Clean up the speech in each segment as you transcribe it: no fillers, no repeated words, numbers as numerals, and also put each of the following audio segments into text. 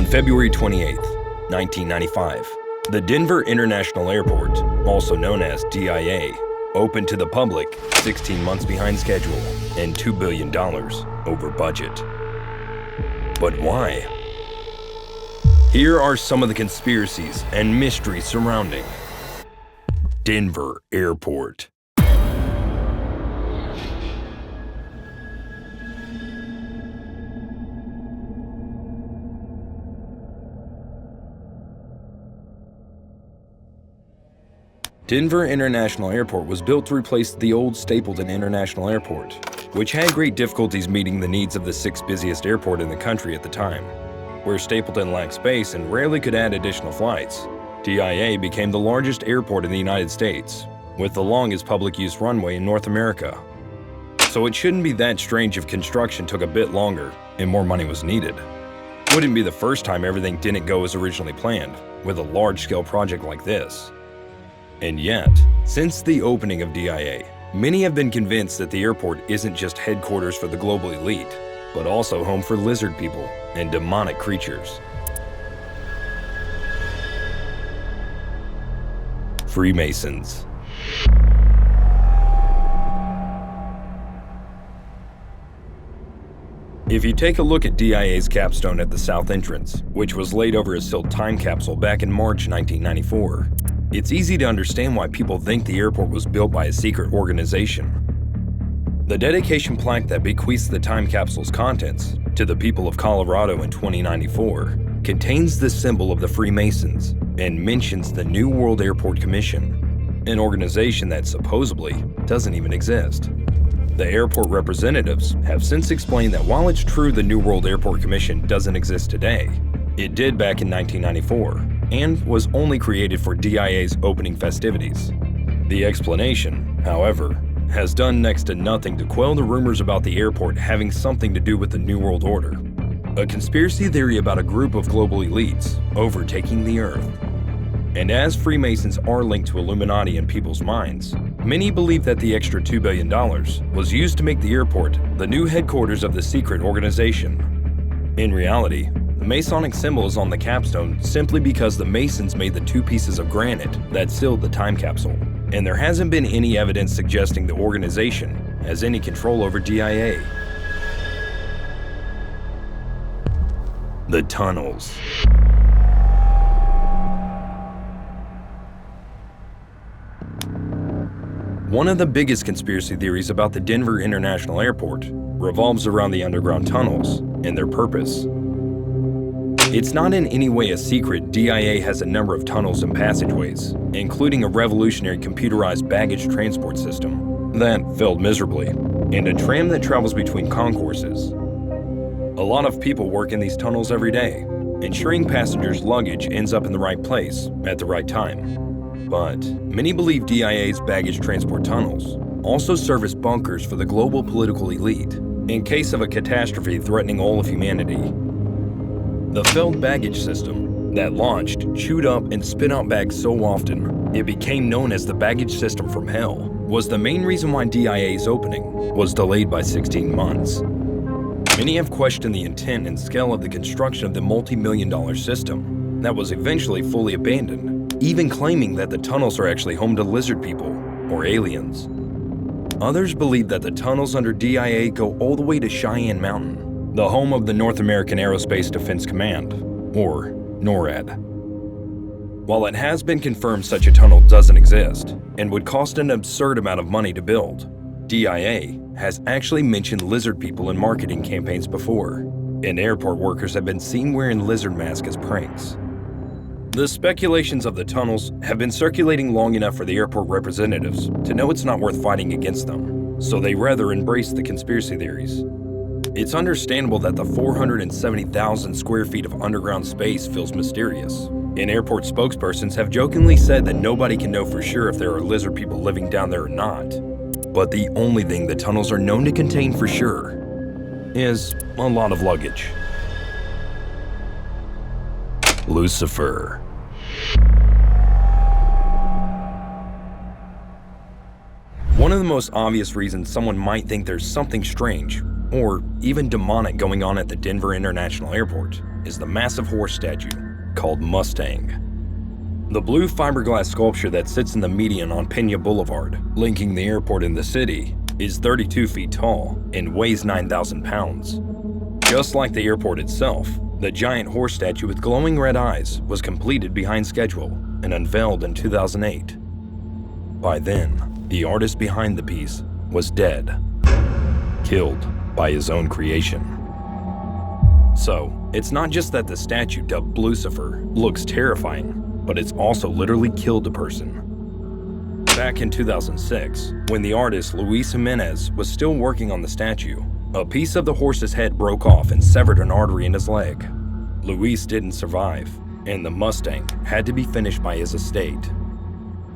On February 28, 1995, the Denver International Airport, also known as DIA, opened to the public 16 months behind schedule and $2 billion over budget. But why? Here are some of the conspiracies and mysteries surrounding Denver Airport. Denver International Airport was built to replace the old Stapleton International Airport, which had great difficulties meeting the needs of the sixth busiest airport in the country at the time. Where Stapleton lacked space and rarely could add additional flights, DIA became the largest airport in the United States, with the longest public use runway in North America. So it shouldn't be that strange if construction took a bit longer and more money was needed. Wouldn't be the first time everything didn't go as originally planned with a large-scale project like this. And yet, since the opening of DIA, many have been convinced that the airport isn't just headquarters for the global elite, but also home for lizard people and demonic creatures. Freemasons. If you take a look at DIA's capstone at the south entrance, which was laid over a sealed time capsule back in March 1994, it's easy to understand why people think the airport was built by a secret organization. The dedication plaque that bequeaths the time capsule's contents to the people of Colorado in 2094 contains the symbol of the Freemasons and mentions the New World Airport Commission, an organization that supposedly doesn't even exist. The airport representatives have since explained that while it's true the New World Airport Commission doesn't exist today, it did back in 1994 and was only created for DIA's opening festivities. The explanation, however, has done next to nothing to quell the rumors about the airport having something to do with the New World Order, a conspiracy theory about a group of global elites overtaking the Earth. And as Freemasons are linked to Illuminati in people's minds, many believe that the extra $2 billion was used to make the airport the new headquarters of the secret organization. In reality, the Masonic symbol is on the capstone simply because the Masons made the two pieces of granite that sealed the time capsule, and there hasn't been any evidence suggesting the organization has any control over DIA. The tunnels. One of the biggest conspiracy theories about the Denver International Airport revolves around the underground tunnels and their purpose. It's not in any way a secret DIA has a number of tunnels and passageways, including a revolutionary computerized baggage transport system that failed miserably, and a tram that travels between concourses. A lot of people work in these tunnels every day, ensuring passengers' luggage ends up in the right place at the right time. But many believe DIA's baggage transport tunnels also serve as bunkers for the global political elite in case of a catastrophe threatening all of humanity. The failed baggage system that launched, chewed up, and spit out bags so often it became known as the baggage system from hell was the main reason why DIA's opening was delayed by 16 months. Many have questioned the intent and scale of the construction of the multi-million-dollar system that was eventually fully abandoned, even claiming that the tunnels are actually home to lizard people or aliens. Others believe that the tunnels under DIA go all the way to Cheyenne Mountain, the home of the North American Aerospace Defense Command, or NORAD. While it has been confirmed such a tunnel doesn't exist and would cost an absurd amount of money to build, DIA has actually mentioned lizard people in marketing campaigns before, and airport workers have been seen wearing lizard masks as pranks. The speculations of the tunnels have been circulating long enough for the airport representatives to know it's not worth fighting against them, so they rather embrace the conspiracy theories. It's understandable that the 470,000 square feet of underground space feels mysterious, and airport spokespersons have jokingly said that nobody can know for sure if there are lizard people living down there or not. But the only thing the tunnels are known to contain for sure is a lot of luggage. Lucifer. One of the most obvious reasons someone might think there's something strange or even demonic going on at the Denver International Airport is the massive horse statue called Mustang. The blue fiberglass sculpture that sits in the median on Pena Boulevard, linking the airport and the city, is 32 feet tall and weighs 9,000 pounds. Just like the airport itself, the giant horse statue with glowing red eyes was completed behind schedule and unveiled in 2008. By then, the artist behind the piece was dead, killed by his own creation. So, it's not just that the statue dubbed Lucifer looks terrifying, but it's also literally killed a person. Back in 2006, when the artist Luis Jimenez was still working on the statue, a piece of the horse's head broke off and severed an artery in his leg. Luis didn't survive, and the Mustang had to be finished by his estate.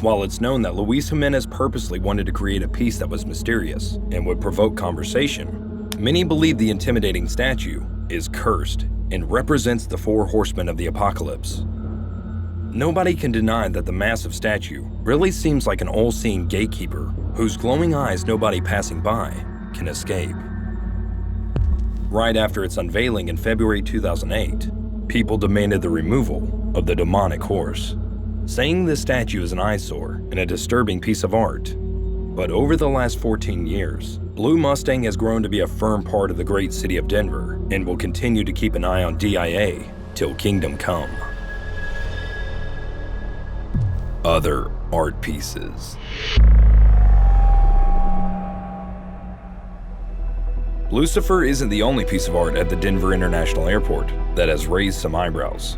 While it's known that Luis Jimenez purposely wanted to create a piece that was mysterious and would provoke conversation, many believe the intimidating statue is cursed and represents the four horsemen of the apocalypse. Nobody can deny that the massive statue really seems like an all-seeing gatekeeper whose glowing eyes nobody passing by can escape. Right after its unveiling in February 2008, people demanded the removal of the demonic horse, saying the statue is an eyesore and a disturbing piece of art. But over the last 14 years, Blue Mustang has grown to be a firm part of the great city of Denver and will continue to keep an eye on DIA till Kingdom Come. Other art pieces. Lucifer isn't the only piece of art at the Denver International Airport that has raised some eyebrows.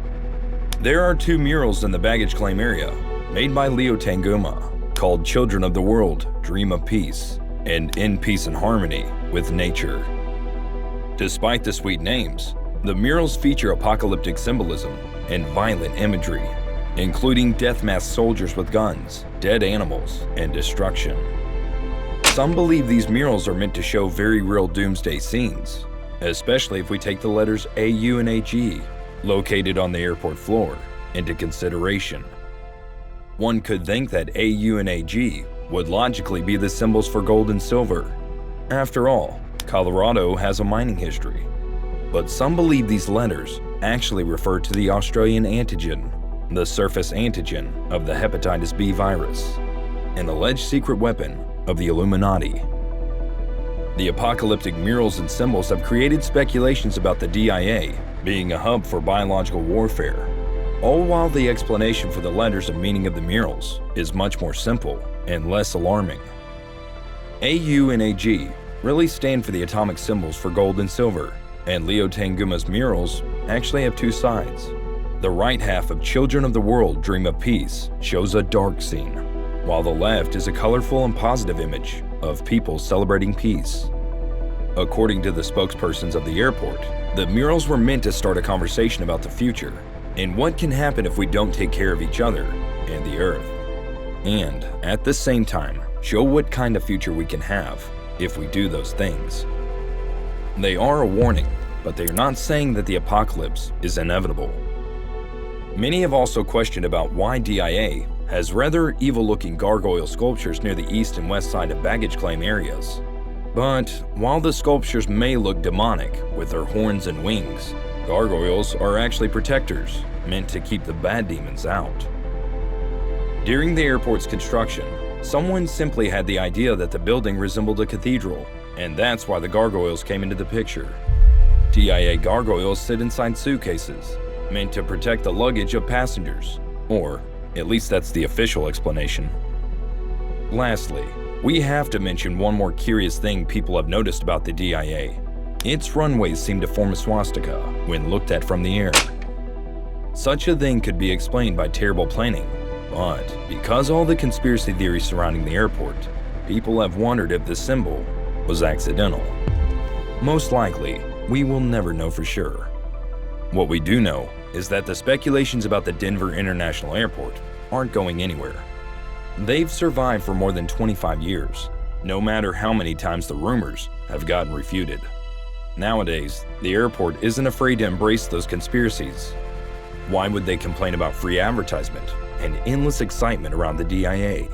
There are two murals in the baggage claim area made by Leo Tanguma called Children of the World, Dream of Peace, and In Peace and Harmony with Nature. Despite the sweet names, the murals feature apocalyptic symbolism and violent imagery, including death-masked soldiers with guns, dead animals, and destruction. Some believe these murals are meant to show very real doomsday scenes, especially if we take the letters AU and AG, located on the airport floor, into consideration. One could think that AU and AG would logically be the symbols for gold and silver. After all, Colorado has a mining history. But some believe these letters actually refer to the Australian antigen, the surface antigen of the hepatitis B virus, an alleged secret weapon of the Illuminati. The apocalyptic murals and symbols have created speculations about the DIA being a hub for biological warfare, all while the explanation for the letters and meaning of the murals is much more simple and less alarming. AU and AG really stand for the atomic symbols for gold and silver, and Leo Tanguma's murals actually have two sides. The right half of Children of the World, Dream of Peace shows a dark scene, while the left is a colorful and positive image of people celebrating peace. According to the spokespersons of the airport, the murals were meant to start a conversation about the future and what can happen if we don't take care of each other and the earth, and at the same time show what kind of future we can have if we do those things. They are a warning, but they are not saying that the apocalypse is inevitable. Many have also questioned about why DIA has rather evil-looking gargoyle sculptures near the east and west side of baggage claim areas. But while the sculptures may look demonic with their horns and wings, gargoyles are actually protectors meant to keep the bad demons out. During the airport's construction, someone simply had the idea that the building resembled a cathedral, and that's why the gargoyles came into the picture. DIA gargoyles sit inside suitcases, meant to protect the luggage of passengers, or at least that's the official explanation. Lastly, we have to mention one more curious thing people have noticed about the DIA. Its runways seem to form a swastika when looked at from the air. Such a thing could be explained by terrible planning, but because all the conspiracy theories surrounding the airport, people have wondered if the symbol was accidental. Most likely, we will never know for sure. What we do know is that the speculations about the Denver International Airport aren't going anywhere. They've survived for more than 25 years, no matter how many times the rumors have gotten refuted. Nowadays, the airport isn't afraid to embrace those conspiracies. Why would they complain about free advertisement and endless excitement around the DIA?